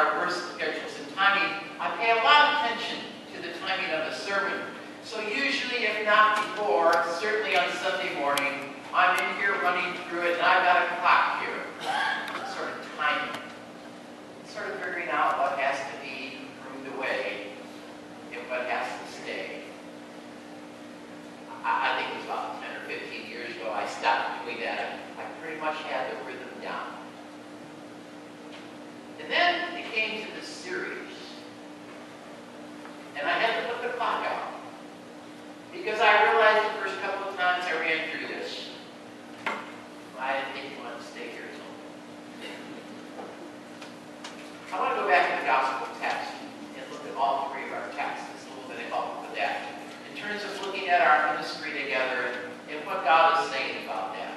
our work schedules and timing, I pay a lot of attention to the timing of a sermon. So usually, if not before, certainly on Sunday morning, I'm in here running through it, and I've got a clock here, sort of timing, sort of figuring out what has to be pruned away and what has to stay. I think it was about 10 or 15 years ago I stopped doing that. I pretty much had the rhythm down. And then it came to this series, and I had to put the clock out, because I realized the first couple of times I ran through this, I didn't think you wanted to stay here till. I want to go back to the gospel text and look at all three of our texts. It's a little bit of help with that, in terms of looking at our ministry together and what God is saying about that.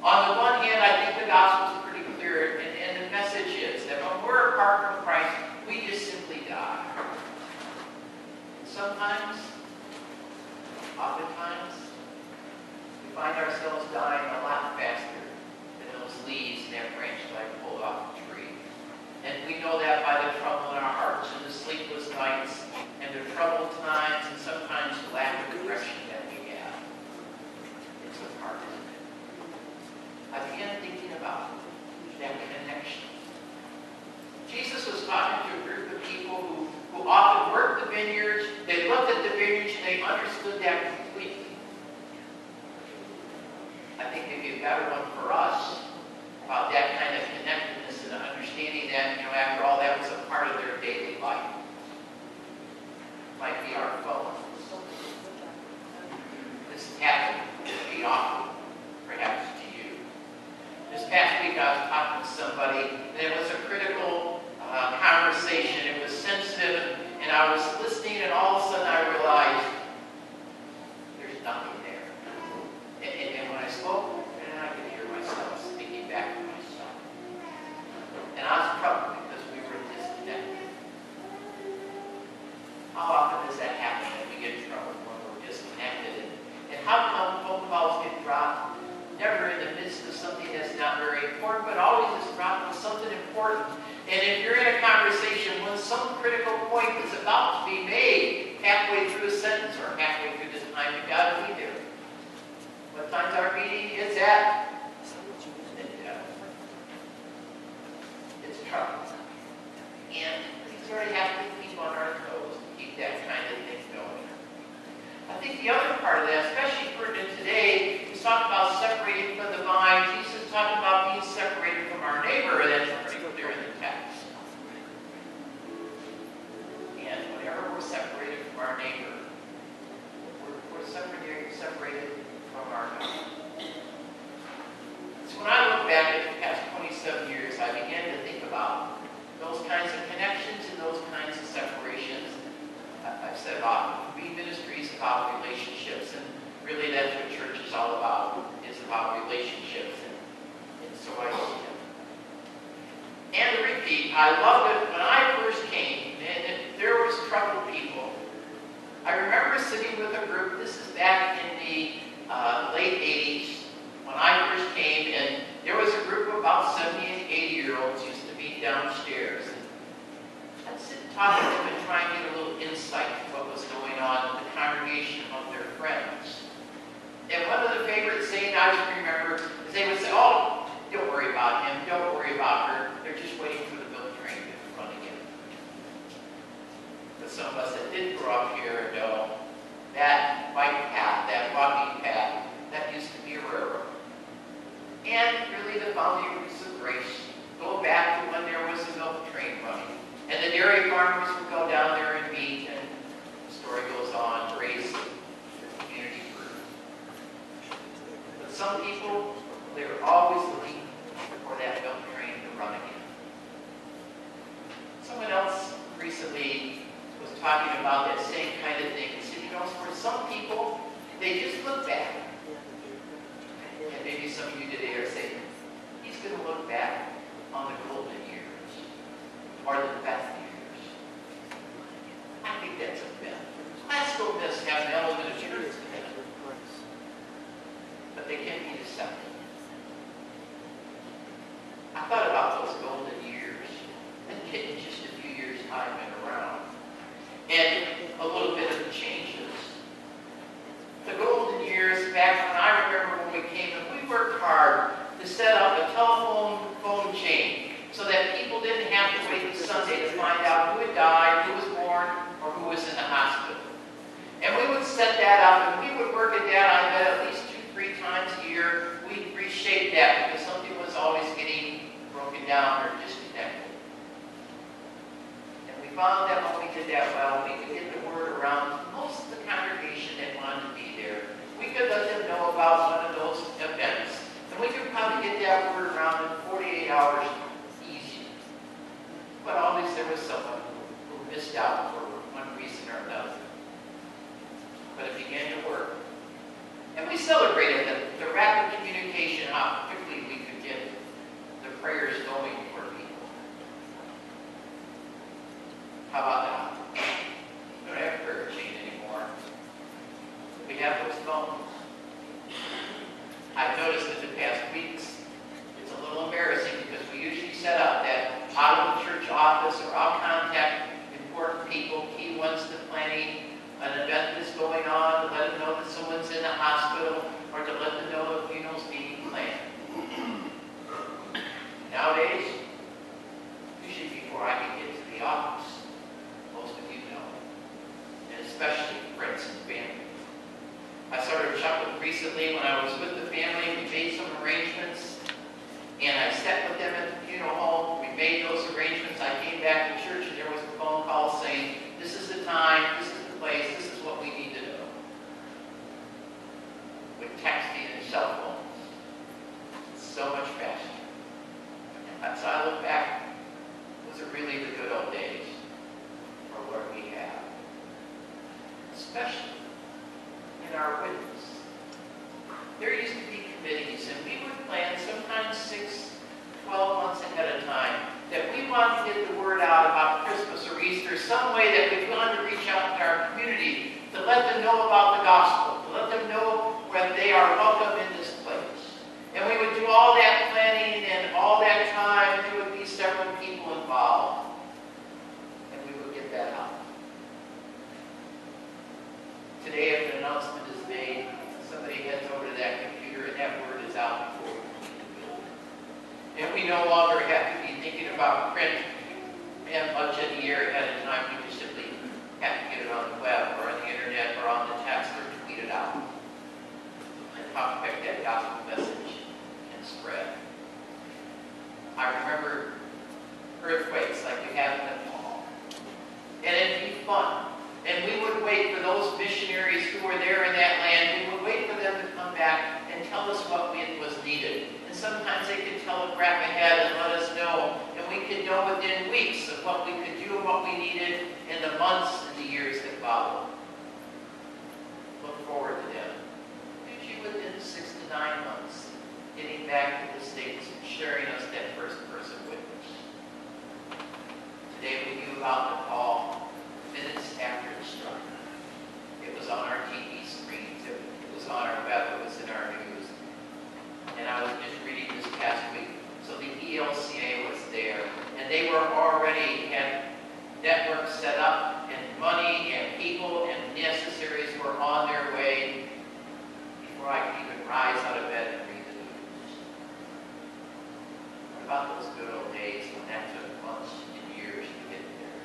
On the one hand, I think the gospel is pretty clear, and the message is that when we're apart from Christ, we just simply die. Sometimes, oftentimes, we find ourselves dying a lot faster than those leaves and that branch that I pulled off the tree. And we know that by the trouble in our hearts and the sleepless nights and the troubled times and sometimes the lack of direction that we have. It's a part, isn't it? I began thinking about that connection. Jesus was talking to a group of people who often worked the vineyards. They looked at the vineyards and they understood that completely. I think maybe a better one for us about that kind of connectedness and understanding that, after all, that was a part of their daily life. Might be our phone. This happened pretty often, perhaps to you. This past week I was talking to somebody, and it was a critical conversation. It was sensitive, and I was listening, and all of a sudden I realized there's nothing there. And when I spoke, and I could hear myself speaking back to myself. And I was troubled because we were disconnected. How often does that happen that we get in trouble when we're disconnected? And how come phone calls get dropped? Never in the midst of something that's not very important, but always is dropped with something important. And if you're in a conversation when some critical point is about to be made, halfway through a sentence or halfway through this time, you've got to be there. What time's our meeting? It's at? It's trouble. And we sort of have to keep on our toes to keep that kind of thing going. I think the other part of that, especially pertinent today, we talked about separating from the vine. Jesus talked about being separated from our neighbor, and that's pretty clear in the text. And whenever we're separated from our neighbor, we're separated from our God. So when I look back at the past 27 years, I began to think about those kinds of connections and those kinds of separations. I've said often, we ministry is about relationships, and really that's what church is all about, is about relationships, and so I see it. And to repeat, I loved it when I first came, and there was troubled people. I remember sitting with a group, this is back in the late 80s, when I first came, and there was a group of about 70 and 80-year-olds used to meet downstairs. And I'd sit and talk to them and try and get a little insight to what was going on in the congregation among their friends. And one of the favorite sayings I remember is they would say, "Oh, don't worry about him, don't worry about her. They're just waiting for the milk train to run again." But some of us that didn't grow up here know that bike path, that walking path, that used to be a railroad. And really the founding roots of grace go back to when there was a milk train running. And the dairy farmers would go down there and meet, and the story goes on, raise the community fruit. But some people, they were always looking for that milk train to run again. Someone else recently was talking about that same kind of thing. He said, for some people, they just look back. And maybe some of you today are saying, he's going to look back on the golden years or the best years. I think that's a myth. Classical myths have an element of truth to them, but they can be deceptive. I thought about those golden years, and getting just time been around. And a little bit of the changes. The golden years, back when I remember when we came, and we worked hard to set up a phone chain so that people didn't have to wait until Sunday to find out who had died, who was born, or who was in the hospital. And we would set that up, and we would work at that, I bet, at least 2-3 times a year. We'd reshape that because something was always getting broken down or disconnected. And we found that when we did that well, we could get the word around most of the congregation that wanted to be there. We could let them know about one of those events. And we could probably get that word around in 48 hours easy. But always there was someone who missed out for one reason or another. But it began to work. And we celebrated the rapid communication, how quickly we could get the prayers going for people. How about that? We don't have a prayer chain anymore. We have those phones. I've noticed in the past weeks, it's a little embarrassing because we usually set up that out of the church office or I'll contact important people, key ones to planning, an event that's going on, to let them know that someone's in the hospital, or to let them know the funeral's being planned. Nowadays, usually before I can get to the office, most of you know, and especially friends and family. I sort of chuckled recently when I was with the family. We made some arrangements, and I sat with them at the funeral home. We made those arrangements. I came back to church, and there was a phone call saying, this is the time, this is the place, this is what we need to know. With texting and cell phones, it's so much faster. And so I look back, those are really the good old days for what we have. Especially in our witness. There used to be committees, and we would plan sometimes 6, 12 months ahead of time that we wanted to get the word out about Christmas or Easter, some way that we wanted to reach out to our community to let them know about the gospel, to let them know when they are welcome in this place. And we would do all that planning and all that time, and there would be several people involved. And we would get that out. Today, if an announcement is made, somebody heads over to that computer and that word is out before we leave the building. And we no longer have to be thinking about print and budget a year ahead of time. We just simply have to get it on the web or on the internet or on the text or tweet it out. And how quick that gospel message can spread. I remember earthquakes like we had in Nepal. And it'd be fun. And we would wait for those missionaries who were there in that land. We would wait for them to come back and tell us what was needed. And sometimes they could telegraph ahead and let us know. And we could know within weeks of what we could do and what we needed in the months and the years that followed. Look forward to them. Usually within 6 to 9 months, getting back to the States and sharing us that first-person witness. Today we knew about Nepal minutes after it struck. It was on our TV screens. It was on our web. It was in our news. And I was just reading this past week. So the ELCA was there. And they were already had networks set up, and money and people and necessaries were on their way before I could even rise out of bed and read the news. What about those good old days when that took months and years to get there?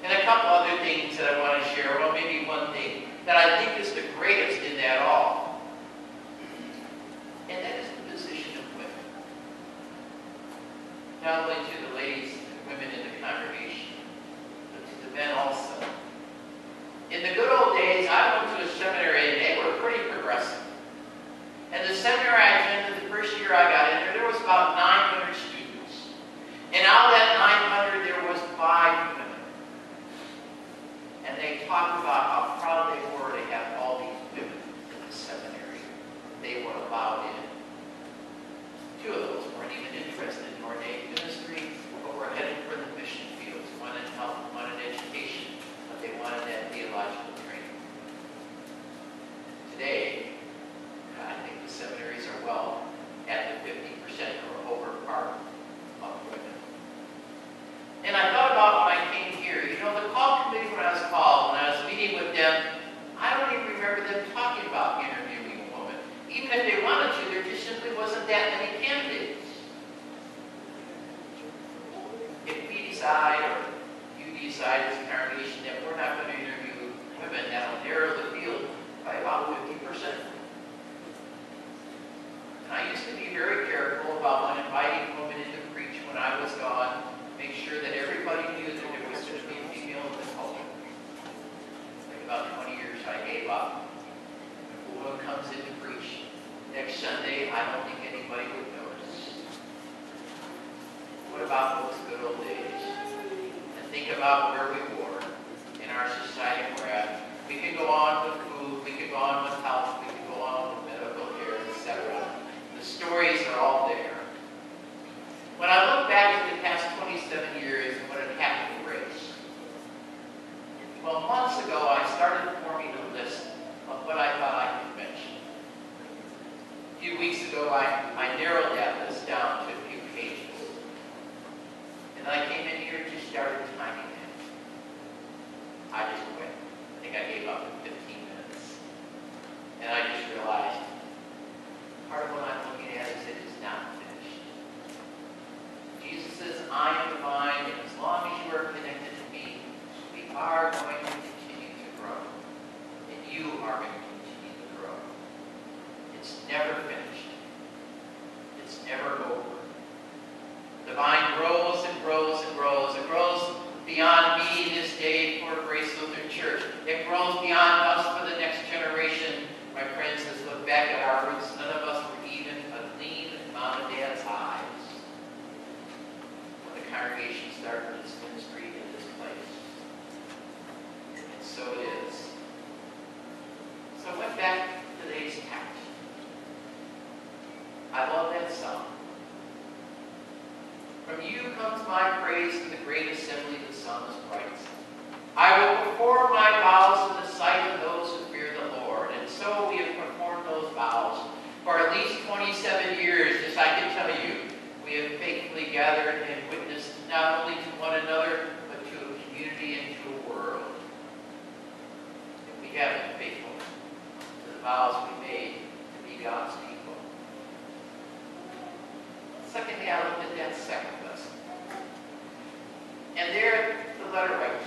And a couple other things that I want to share. Well, maybe one thing that I think is the greatest in that all. And that is the position of women. Not only to the ladies and women in the congregation, but to the men also. In the good old days, I went to a seminary and they were pretty progressive. And the seminary I attended, the first year I got in there was about 900 students. And out of that 900, there was 5 women. And they talked about how proud they were to have all these women in the seminary. They were allowed in. 2 of those weren't even interested in ordained ministry, but were headed for the mission fields. One in health, one in education, but they wanted that theological training. Today, I think the seminaries are well at the 50% or over part of women. And I thought about about those good old days and think about where we were in our society we're at. We could go on with food, we could go on with health, we could go on with medical care, etc. The stories are all there. When I look back at the past 27 years and what had happened to Grace, well, months ago I started forming a list of what I thought I could mention. A few weeks ago I narrowed that list down to a few pages. And I came in here and just started timing it. I just quit. I think I gave up in 15 minutes. And I just realized part of what I'm looking at is it is not finished. Jesus says, I am the vine, and as long as you are connected to me, we are going to continue to grow. And you are going to continue to grow. It's never finished. It's never over. The vine grows and grows and grows. It grows beyond me this day for Grace Lutheran Church. It grows beyond us for the next generation. My friends, let's look back at our roots. None of us were even a gleam in mom and dad's eyes when the congregation started its ministry in this place. And so it is. So I went back to today's text. I love that song. From you comes my praise in the great assembly, the sun is bright. I will perform my vows in the sight of those who fear the Lord. And so we have performed those vows for at least 27 years. As I can tell you, we have faithfully gathered and witnessed not only to one another, but to a community and to a world. And we have been faithful to the vows we made to be God's people. Secondly, I looked at that second lesson. And there the letter writes,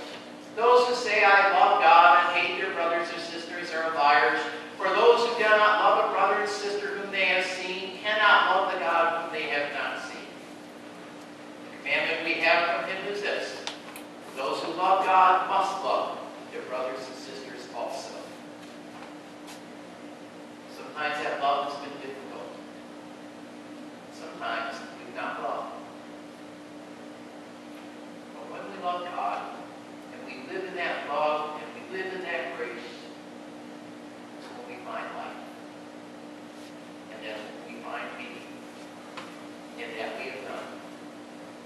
those who say, I love God and hate their brothers or sisters are liars. For those who do not love a brother and sister whom they have seen cannot love the God whom they have not seen. The commandment we have from him is this: those who love God must love their brothers and sisters also. Sometimes that love has been difficult. Sometimes we do not love. But when we love God, and we live in that love, and we live in that grace, that's when we find life. And that's when we find meaning. And that we have done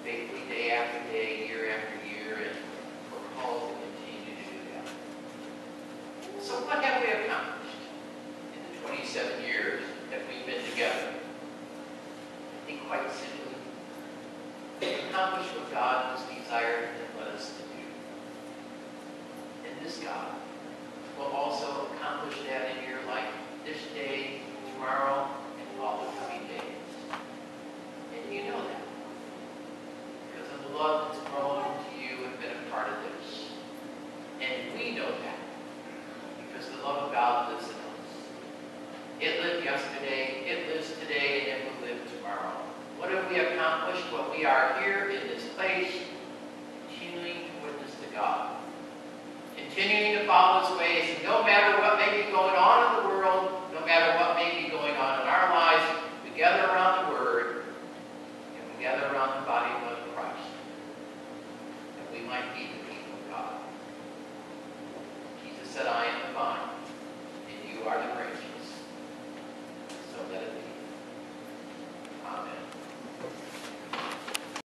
faithfully day after day, year after year, and we're called to continue to do that. So what have we accomplished in the 27 years that we've been together? I think quite simply, we've accomplished what God has desired and led us to do. And this God will also accomplish that in your life this day, tomorrow, and all the coming days. And you know that. Because of the love that's grown to you and been a part of this. And we know that. Because the love of God lives in us. It lived yesterday, it lives today, and it will live tomorrow. What have we accomplished? Well, we are here in this place, continuing to witness to God. Continuing to follow his ways, and no matter what may be going on in the world, no matter what may be going on in our lives, we gather around the Word, and we gather around